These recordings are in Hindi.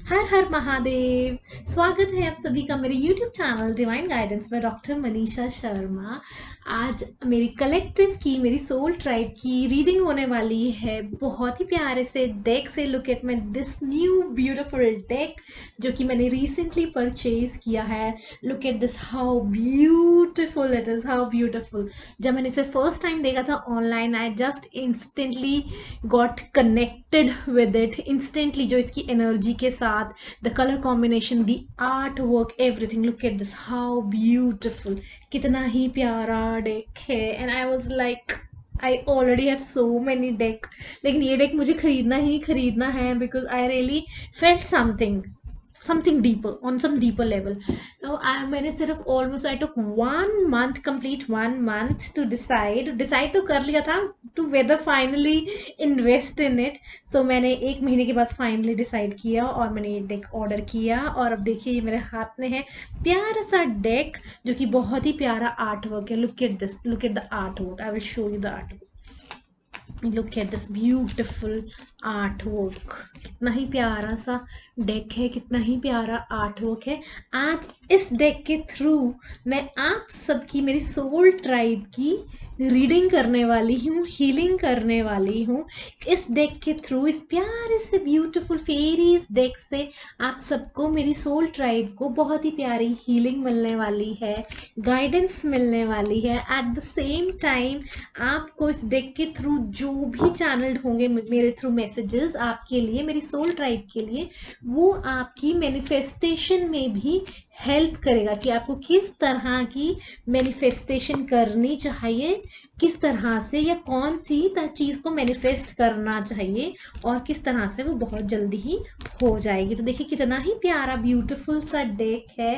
हर हर महादेव। स्वागत है आप सभी का मेरे YouTube चैनल डिवाइन गाइडेंस में डॉक्टर मनीषा शर्मा। आज मेरी कलेक्टिव की मेरी सोल ट्राइब की रीडिंग होने वाली है बहुत ही प्यारे से डेक से। Look at my this new beautiful deck जो कि मैंने रिसेंटली परचेज किया है। Look at this, how beautiful it is, how beautiful. जब मैंने इसे फर्स्ट टाइम देखा था online, I just instantly got connected with it instantly. जो इसकी एनर्जी के साथ, the colour combination, the art work, everything. Look at this, how beautiful. कितना ही प्यारा डेक है। And I was like, I already have so many deck, लेकिन ये डेक मुझे खरीदना ही खरीदना है because I really felt something deeper on some deeper level. तो मैंने सिर्फ almost I took 1 month, complete 1 month to decide तो कर लिया था to whether finally invest in it. So मैंने 1 महीने के बाद फाइनली डिसाइड किया और मैंने ये डेक ऑर्डर किया। और अब देखिए ये मेरे हाथ में है प्यारा सा डेक जो कि बहुत ही प्यारा आर्ट वर्क है। Look at this, look at the art work. I will show you the art work. Look at this beautiful art work. कितना ही प्यारा सा डेक है, कितना ही प्यारा आर्ट वर्क है। आज इस डेक के थ्रू मैं आप सबकी, मेरी सोल ट्राइब की रीडिंग करने वाली हूँ, हीलिंग करने वाली हूँ। इस डेक के थ्रू, इस प्यारे से ब्यूटीफुल फेरीज डेक से आप सबको, मेरी सोल ट्राइब को बहुत ही प्यारी हीलिंग मिलने वाली है, गाइडेंस मिलने वाली है। एट द सेम टाइम आपको इस डेक के थ्रू जो भी चैनल्ड होंगे मेरे थ्रू मैसेजेस आपके लिए, मेरी सोल ट्राइब के लिए, वो आपकी मैनिफेस्टेशन में भी हेल्प करेगा कि आपको किस तरह की मैनिफेस्टेशन करनी चाहिए, किस तरह से या कौन सी चीज़ को मैनिफेस्ट करना चाहिए और किस तरह से वो बहुत जल्दी ही हो जाएगी। तो देखिए कितना ही प्यारा ब्यूटीफुल सा डेक है।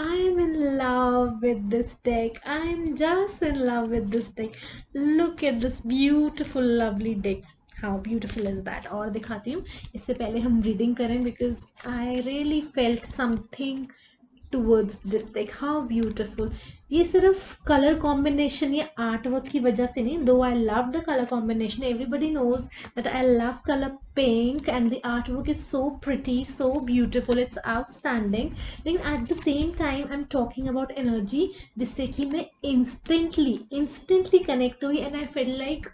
I am in love with this deck, I am just in love with this deck. Look at this beautiful lovely deck, how beautiful is that. और दिखाती हूँ, इससे पहले हम रीडिंग करें because I really felt something towards this deck. How beautiful. ये सिर्फ कलर कॉम्बिनेशन या आर्ट वर्क की वजह से नहीं, though I love the colour combination, everybody knows that I love colour pink and the art work is so pretty, so beautiful, it's outstanding. लेकिन at the same time I am talking about energy जिससे कि मैं इंस्टेंटली कनेक्ट हुई and I feel like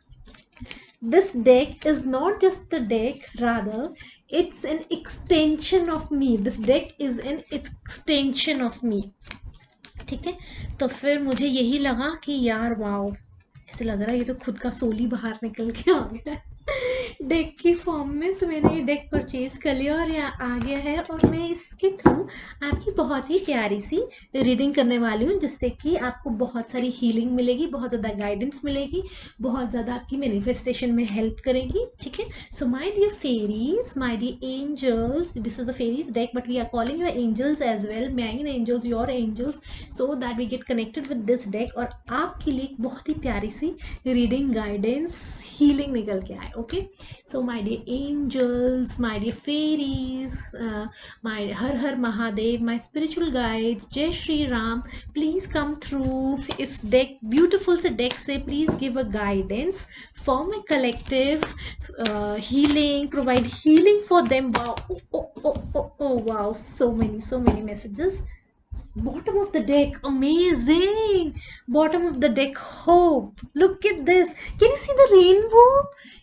this deck is not just a deck, rather it's an extension of me. This deck is an extension of me. ठीक है, तो फिर मुझे यही लगा कि यार वाओ, ऐसे लग रहा है ये तो खुद का सोल ही बाहर निकल के आ गया डेक की फॉर्म में। तो मैंने ये डेक परचेज कर लिया और यहाँ आ गया है और मैं इसके थ्रू आपकी बहुत ही प्यारी सी रीडिंग करने वाली हूँ जिससे कि आपको बहुत सारी हीलिंग मिलेगी, बहुत ज़्यादा गाइडेंस मिलेगी, बहुत ज़्यादा आपकी मैनिफेस्टेशन में हेल्प करेगी। ठीक है, so my dear fairies, my dear angels, this is a fairies deck but we are calling your angels as well, mine angels, your angels, so that we get connected with this deck और आपके लिए बहुत ही प्यारी सी रीडिंग, गाइडेंस, हीलिंग निकल के आए। Okay, so my dear angels, my dear fairies, my Har Har Mahadev, my spiritual guides, जय Shri Ram, please come through इस डेक, ब्यूटिफुल से डेक से please give a guidance for my collective healing, provide healing for them. Wow, oh, wow, so many messages. Bottom of the deck, amazing. Bottom of the deck, hope. Look at this, can you see the rainbow?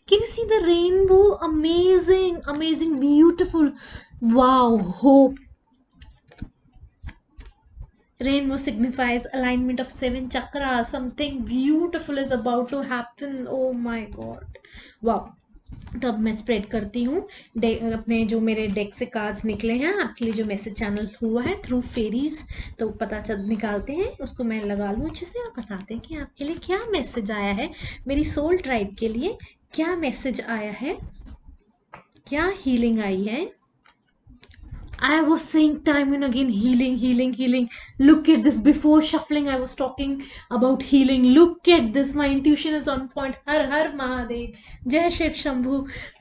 Can you see the rainbow? Amazing, beautiful. Wow, hope. Rainbow signifies alignment of 7 chakras. Something beautiful is about to happen. Oh my god, wow. तो अब मैं स्प्रेड करती हूँ अपने जो मेरे डेक से कार्ड्स निकले हैं आपके लिए, जो मैसेज चैनल हुआ है थ्रू फेरीज, तो पता चल निकालते हैं उसको, मैं लगा लूँ अच्छे से और बताते हैं कि आपके लिए क्या मैसेज आया है, मेरी सोल ट्राइब के लिए क्या मैसेज आया है, क्या हीलिंग आई है। I was saying time and again, healing. Look at this. Before shuffling, I was talking about healing. Look at this. My intuition is on point. Har Har Mahadev. Jai Shiv Shambhu.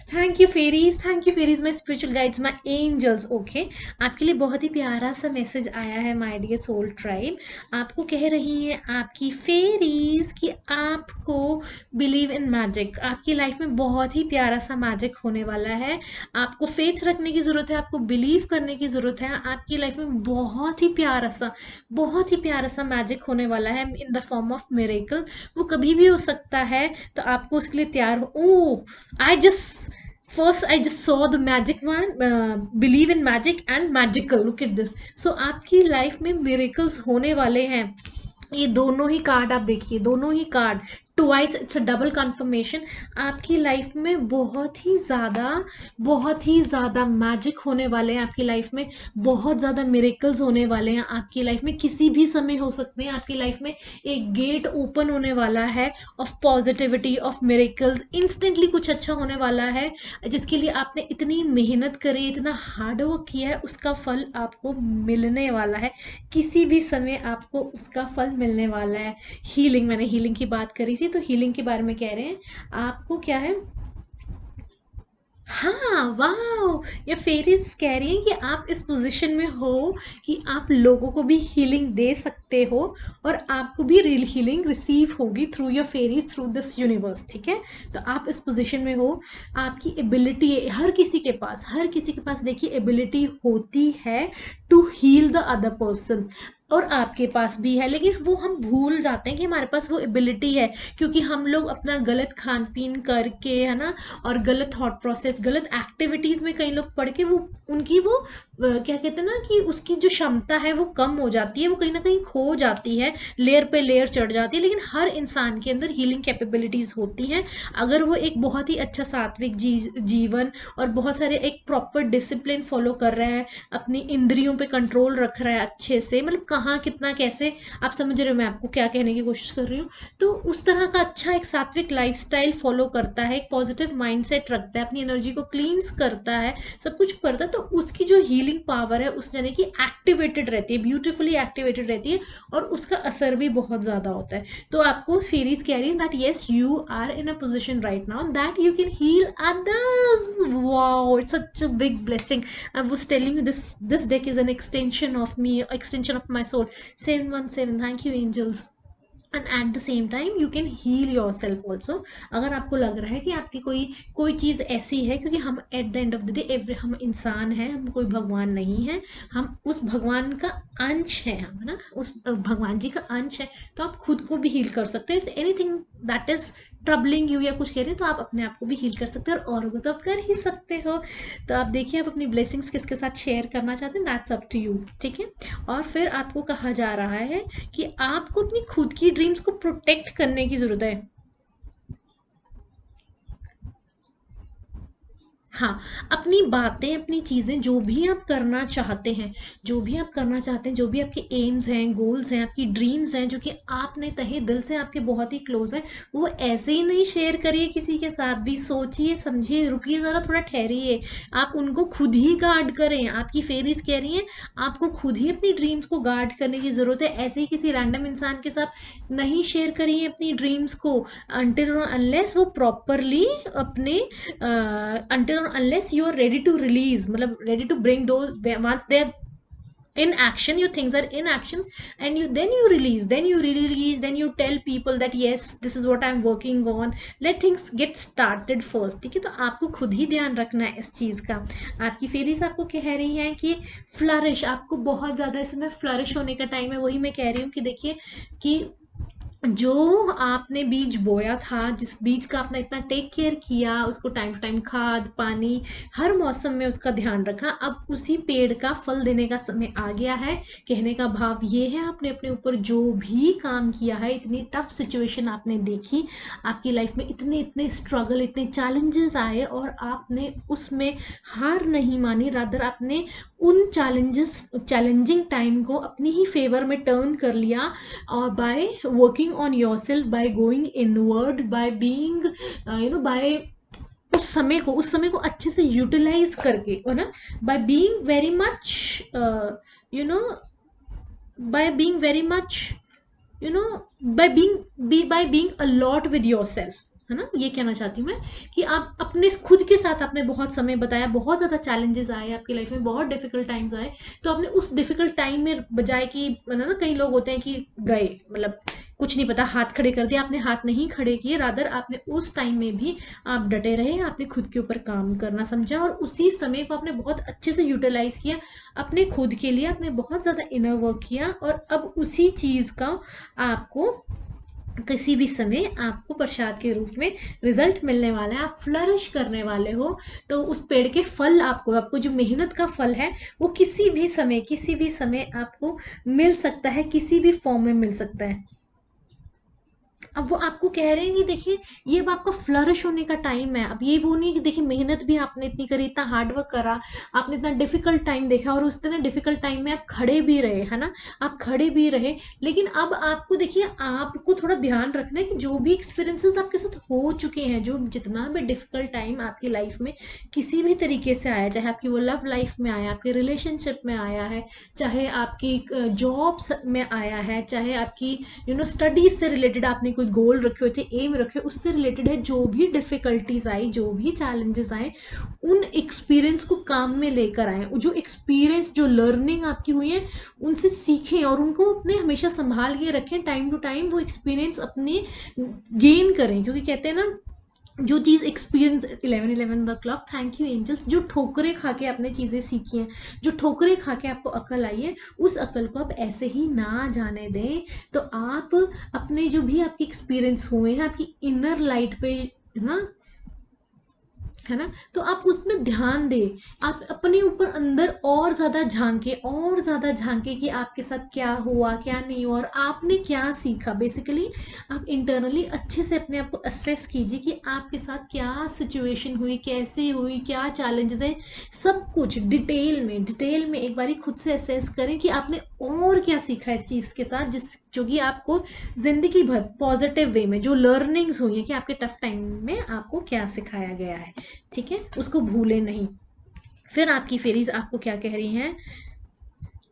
Thank you fairies, my spiritual guides, my angels. Okay, आपके लिए बहुत ही प्यारा सा मैसेज आया है माय डियर सोल ट्राइब। आपको कह रही हैं आपकी फेरीज कि आपको बिलीव इन मैजिक। आपकी लाइफ में बहुत ही प्यारा सा मैजिक होने वाला है। आपको फेथ रखने की ज़रूरत है, आपको बिलीव करने की ज़रूरत है। आपकी लाइफ में बहुत ही प्यारा सा मैजिक होने वाला है in the form of miracle. वो कभी भी हो सकता है, तो आपको उसके लिए तैयार हो। ओह, I just saw the magic one, believe in magic and magical. Look at this. So आपकी लाइफ में miracles होने वाले हैं। ये दोनों ही कार्ड आप देखिए, दोनों ही card twice, it's a double confirmation. आपकी लाइफ में बहुत ही ज़्यादा मैजिक होने वाले हैं। आपकी लाइफ में बहुत ज़्यादा मिरेकल्स होने वाले हैं। आपकी लाइफ में किसी भी समय हो सकते हैं। आपकी लाइफ में एक गेट ओपन होने वाला है of positivity, of miracles. Instantly कुछ अच्छा होने वाला है जिसके लिए आपने इतनी मेहनत करी, इतना हार्ड वर्क किया है, उसका फल आपको मिलने वाला है। किसी भी समय आपको उसका फल मिलने वाला है। हीलिंग, मैंने हीलिंग की बात करी थी, तो हीलिंग के बारे में कह रहे हैं आपको क्या है। हाँ, वाह, ये फेरीज कह रही हैं कि आप इस पोजीशन में हो कि आप लोगों को भी हीलिंग दे सकते हो और आपको भी रियल हीलिंग रिसीव होगी through your fairies, through this universe. ठीक है, तो आप इस पोजीशन में हो। आपकी एबिलिटी, हर किसी के पास देखिए एबिलिटी होती है to heal the other person, और आपके पास भी है। लेकिन वो हम भूल जाते हैं कि हमारे पास वो एबिलिटी है, क्योंकि हम लोग अपना गलत खान पीन करके, है ना, और गलत थॉट प्रोसेस, गलत एक्टिविटीज में कई लोग पढ़ के वो उनकी वो क्या कहते हैं ना कि उसकी जो क्षमता है वो कम हो जाती है, वो कहीं ना कहीं खो जाती है, लेयर पे लेयर चढ़ जाती है। लेकिन हर इंसान के अंदर हीलिंग कैपेबिलिटीज होती हैं अगर वो एक बहुत ही अच्छा सात्विक जीवन और बहुत सारे एक प्रॉपर डिसिप्लिन फॉलो कर रहा है, अपनी इंद्रियों पे कंट्रोल रख रहा है अच्छे से, मतलब कहाँ कितना कैसे, आप समझ रहे हो मैं आपको क्या कहने की कोशिश कर रही हूँ। तो उस तरह का अच्छा एक सात्विक लाइफस्टाइल फॉलो करता है, एक पॉजिटिव माइंडसेट रखता है, अपनी एनर्जी को क्लींस करता है, सब कुछ करता है, तो उसकी जो हीलिंग पावर है उस जने की एक्टिवेटेड रहती है, ब्यूटीफुली एक्टिवेटेड रहती है, और उसका असर भी बहुत ज्यादा होता है। तो आपको फेरीज कह रही है that yes, you are in a position right now that you can heal others. Wow, it's such a big blessing. I was telling you this deck is an extension of me, extension of my soul. 717, thank you angels. And at the same time you can heal yourself also. अगर आपको लग रहा है कि आपकी कोई चीज़ ऐसी है, क्योंकि हम at the end of the day हम इंसान हैं, हम कोई भगवान नहीं है, हम उस भगवान का अंश है, हम, है ना, उस भगवान जी का अंश है। तो आप खुद को भी हील कर सकते हो। If anything that is troubling you या कुछ कह रहे हैं, तो आप अपने आप को भी हील कर सकते हो, और औरों को तो आप कर ही सकते हो। तो आप देखिए, आप अपनी ब्लेसिंग्स किसके साथ शेयर करना चाहते हैं, दैट्स अप टू यू। ठीक है, और फिर आपको कहा जा रहा है कि आपको अपनी खुद की ड्रीम्स को प्रोटेक्ट करने की जरूरत है। हाँ, अपनी बातें, अपनी चीज़ें, जो भी आप करना चाहते हैं, जो भी आप करना चाहते हैं, जो भी आपके एम्स हैं, गोल्स हैं, आपकी ड्रीम्स हैं, जो कि आपने तहे दिल से आपके बहुत ही क्लोज हैं, वो ऐसे ही नहीं शेयर करिए किसी के साथ भी। सोचिए, समझिए, रुकिए ज़रा, थोड़ा ठहरिए, आप उनको खुद ही गार्ड करें। आपकी फेरीज कह रही हैं आपको खुद ही अपनी ड्रीम्स को गार्ड करने की ज़रूरत है। ऐसे ही किसी रैंडम इंसान के साथ नहीं शेयर करिए अपनी ड्रीम्स को, अनटिल अनलेस वो प्रॉपरली अपने until or unless you are ready to release, मतलब ready to bring those, once they're in action, your things are in action, and you release, then you tell people that yes, this is what I'm working on, let things get started first। ठीक है, तो आपको खुद ही ध्यान रखना है इस चीज का। आपकी फेरीज आपको कह रही हैं कि फ्लरिश, आपको बहुत ज्यादा इस समय फ्लरिश होने का टाइम है। वही मैं कह रही हूँ कि देखिए कि जो आपने बीज बोया था, जिस बीज का आपने इतना टेक केयर किया, उसको टाइम टू टाइम खाद पानी, हर मौसम में उसका ध्यान रखा, अब उसी पेड़ का फल देने का समय आ गया है। कहने का भाव ये है, आपने अपने ऊपर जो भी काम किया है, इतनी टफ सिचुएशन आपने देखी, आपकी लाइफ में इतने इतने स्ट्रगल, इतने चैलेंजेस आए, और आपने उसमें हार नहीं मानी, रादर आपने उन चैलेंजिंग टाइम को अपनी ही फेवर में टर्न कर लिया, और by working on yourself, by going inward, by being by उस समय को अच्छे से यूटिलाइज करके, है ना, by being very much you know by being very much, you know by being a lot with yourself। है ना, ये कहना चाहती हूँ मैं कि आप अपने खुद के साथ आपने बहुत समय बताया, बहुत ज़्यादा चैलेंजेस आए आपकी लाइफ में, बहुत डिफिकल्ट टाइम्स आए, तो आपने उस डिफिकल्ट टाइम में बजाय कि ना कई लोग होते हैं कि गए मतलब कुछ नहीं पता हाथ खड़े कर दिया, आपने हाथ नहीं खड़े किए, रादर आपने उस टाइम में भी आप डटे रहे, आपने खुद के ऊपर काम करना समझा और उसी समय को आपने बहुत अच्छे से यूटिलाइज किया अपने खुद के लिए, आपने बहुत ज़्यादा इनर वर्क किया और अब उसी चीज़ का आपको किसी भी समय आपको प्रसाद के रूप में रिजल्ट मिलने वाला है, आप फ्लरिश करने वाले हो। तो उस पेड़ के फल आपको जो मेहनत का फल है वो किसी भी समय आपको मिल सकता है, किसी भी फॉर्म में मिल सकता है। अब वो आपको कह रहे हैं कि देखिए ये अब आपका फ्लरिश होने का टाइम है। अब ये वो नहीं कि देखिए मेहनत भी आपने इतनी करी, इतना हार्डवर्क करा, आपने इतना डिफिकल्ट टाइम देखा और उस तरह डिफिकल्ट टाइम में आप खड़े भी रहे, है ना, आप खड़े भी रहे। लेकिन अब आपको देखिए आपको थोड़ा ध्यान रखना है कि जो भी एक्सपीरियंसेस आपके साथ हो चुके हैं, जो जितना भी डिफिकल्ट टाइम आपकी लाइफ में किसी भी तरीके से आया, चाहे आपकी वो लव लाइफ में आया, आपके रिलेशनशिप में आया है, चाहे आपकी जॉब में आया है, चाहे आपकी स्टडीज से रिलेटेड आपने कोई गोल रखे हुए थे, एम रखे, उससे रिलेटेड है, जो भी डिफिकल्टीज आई, जो भी चैलेंजेस आए, उन एक्सपीरियंस को काम में लेकर आए, जो एक्सपीरियंस जो लर्निंग आपकी हुई है उनसे सीखें और उनको अपने हमेशा संभाल के रखें, टाइम टू टाइम वो एक्सपीरियंस अपने गेन करें, क्योंकि कहते हैं ना जो चीज़ experience 11 the clock, thank you angels, जो ठोकरें खा के आपने चीज़ें सीखी हैं, जो ठोकरें खा के आपको अकल आई है, उस अकल को आप ऐसे ही ना जाने दें। तो आप अपने जो भी आपके एक्सपीरियंस हुए हैं आपकी इनर लाइट पे है ना, तो आप उसमें ध्यान दें, आप अपने ऊपर अंदर और ज़्यादा झांके, और ज़्यादा झांके कि आपके साथ क्या हुआ क्या नहीं हुआ और आपने क्या सीखा। बेसिकली आप इंटरनली अच्छे से अपने आप को असेस कीजिए कि आपके साथ क्या सिचुएशन हुई, कैसे हुई, क्या चैलेंजेस हैं, सब कुछ डिटेल में एक बारी खुद से असेस करें कि आपने और क्या सीखा इस चीज़ के साथ, जो कि आपको जिंदगी भर पॉजिटिव वे में जो लर्निंग्स हुई है कि आपके टफ टाइम में आपको क्या सिखाया गया है, ठीक है, उसको भूलें नहीं। फिर आपकी फेरीज आपको क्या कह रही हैं,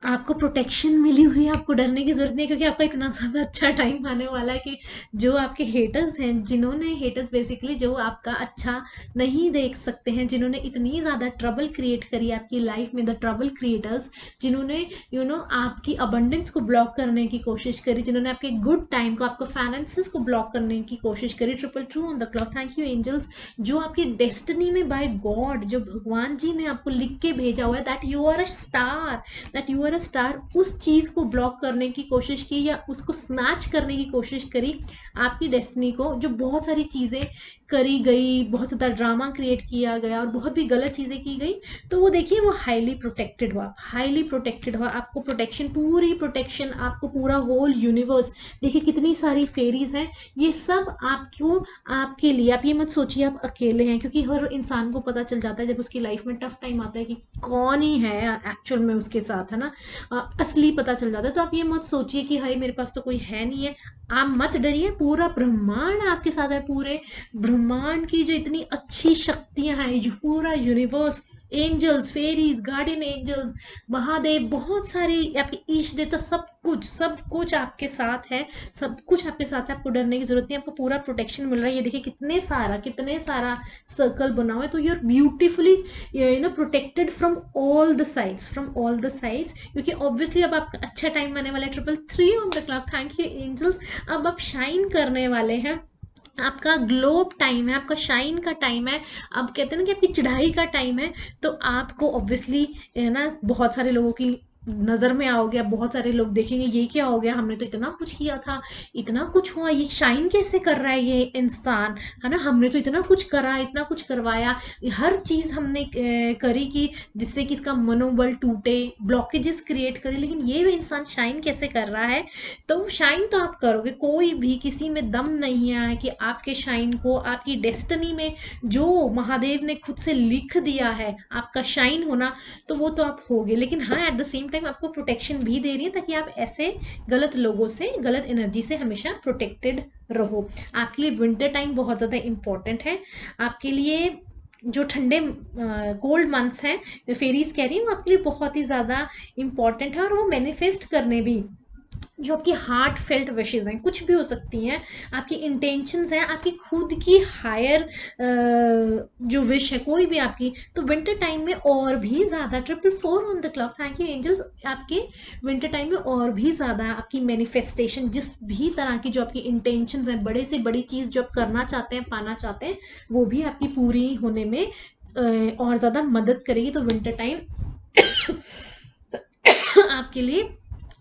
आपको प्रोटेक्शन मिली हुई है, आपको डरने की जरूरत नहीं है, क्योंकि आपका इतना ज़्यादा अच्छा टाइम आने वाला है कि जो आपके हेटर्स हैं, जिन्होंने हेटर्स बेसिकली जो आपका अच्छा नहीं देख सकते हैं, जिन्होंने इतनी ज़्यादा ट्रबल क्रिएट करी आपकी लाइफ में, द ट्रबल क्रिएटर्स, जिन्होंने आपकी अबंडेंस को ब्लॉक करने की कोशिश करी, जिन्होंने आपके गुड टाइम को, आपको फाइनेंसेस को ब्लॉक करने की कोशिश करी, 222 on the clock, thank you angels, जो आपकी डेस्टिनी में बाय गॉड, जो भगवान जी ने आपको लिख के भेजा हुआ है, that you are a star, that you are a star, उस चीज को ब्लॉक करने की कोशिश की या उसको स्नैच करने की कोशिश करी आपकी डेस्टिनी को, जो बहुत सारी चीजें करी गई, बहुत ज़्यादा ड्रामा क्रिएट किया गया और बहुत भी गलत चीज़ें की गई, तो वो देखिए वो हाईली प्रोटेक्टेड हुआ, हाईली प्रोटेक्टेड हुआ, आपको प्रोटेक्शन, पूरी प्रोटेक्शन, आपको पूरा होल यूनिवर्स, देखिए कितनी सारी फेरीज हैं, ये सब आपको, आपके लिए, आप ये मत सोचिए आप अकेले हैं, क्योंकि हर इंसान को पता चल जाता है जब उसकी लाइफ में टफ टाइम आता है कि कौन ही है एक्चुअल में उसके साथ, है ना, असली पता चल जाता है। तो आप ये मत सोचिए कि हाय मेरे पास तो कोई है नहीं है, आप मत डरिए, पूरा ब्रह्मांड आपके साथ है, पूरे ब्रह्मांड की जो इतनी अच्छी शक्तियां हैं, जो पूरा universe, angels, fairies, guardian angels, Mahadev, बहुत सारी आपके ईश देवता, सब कुछ आपके साथ है, सब कुछ आपके साथ है, आपको डरने की जरूरत नहीं, आपको पूरा प्रोटेक्शन मिल रहा है। ये देखिए कितने सारा सर्कल बना हुआ है, तो you are beautifully protected from all the sides, क्योंकि ऑब्वियसली अब आपका अच्छा टाइम आने वाला है। 333 on the clock, thank you angels, अब आप शाइन करने वाले हैं, आपका ग्लोब टाइम है, आपका शाइन का टाइम है, अब कहते हैं ना कि आपकी चढ़ाई का टाइम है, तो आपको ऑब्वियसली है ना बहुत सारे लोगों की नज़र में आओगे, अब बहुत सारे लोग देखेंगे ये क्या हो गया, हमने तो इतना कुछ किया था, इतना कुछ हुआ, ये शाइन कैसे कर रहा है ये इंसान, है ना, हमने तो इतना कुछ करा, इतना कुछ करवाया, हर चीज़ हमने करी कि जिससे कि इसका मनोबल टूटे, ब्लॉकेजेस क्रिएट करे, लेकिन ये इंसान शाइन कैसे कर रहा है। तो शाइन तो आप करोगे, कोई भी किसी में दम नहीं है कि आपके शाइन को, आपकी डेस्टिनी में जो महादेव ने खुद से लिख दिया है आपका शाइन होना, तो वो तो आप होगे, लेकिन हाँ एट द सेम टाइम आपको प्रोटेक्शन भी दे रही है ताकि आप ऐसे गलत लोगों से, गलत एनर्जी से हमेशा प्रोटेक्टेड रहो। आपके लिए विंटर टाइम बहुत ज़्यादा इंपॉर्टेंट है, आपके लिए जो ठंडे कोल्ड मंथ्स हैं फेरीज कह रही हैं वो आपके लिए बहुत ही ज़्यादा इंपॉर्टेंट है, और वो मैनिफेस्ट करने भी जो आपकी हार्ट फेल्ट विशेज़ हैं, कुछ भी हो सकती हैं, आपकी इंटेंशंस हैं, आपकी खुद की हायर जो विश है कोई भी आपकी, तो विंटर टाइम में और भी ज़्यादा 444 on the clock, thank you angels, आपके विंटर टाइम में और भी ज़्यादा आपकी मैनिफेस्टेशन, जिस भी तरह की जो आपकी इंटेंशंस हैं, बड़े से बड़ी चीज़ जो आप करना चाहते हैं, पाना चाहते हैं, वो भी आपकी पूरी होने में और ज़्यादा मदद करेगी। तो विंटर टाइम आपके लिए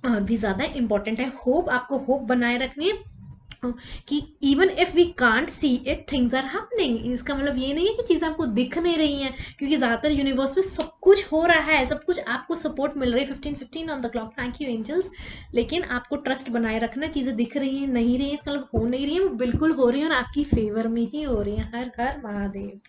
और भी ज़्यादा इम्पोर्टेंट है। होप, आपको होप बनाए रखनी है कि even if we can't see it, things are happening. इसका मतलब ये नहीं है कि चीज़ें आपको दिख नहीं रही हैं, क्योंकि ज़्यादातर यूनिवर्स में सब कुछ हो रहा है, सब कुछ आपको सपोर्ट मिल रही है। 1515 on the clock, thank you angels. लेकिन आपको ट्रस्ट बनाए रखना, चीज़ें दिख रही हैं नहीं रही है इसका मतलब हो नहीं रही है, वो बिल्कुल हो रही है और आपकी फेवर में ही हो रही है। हर हर महादेव।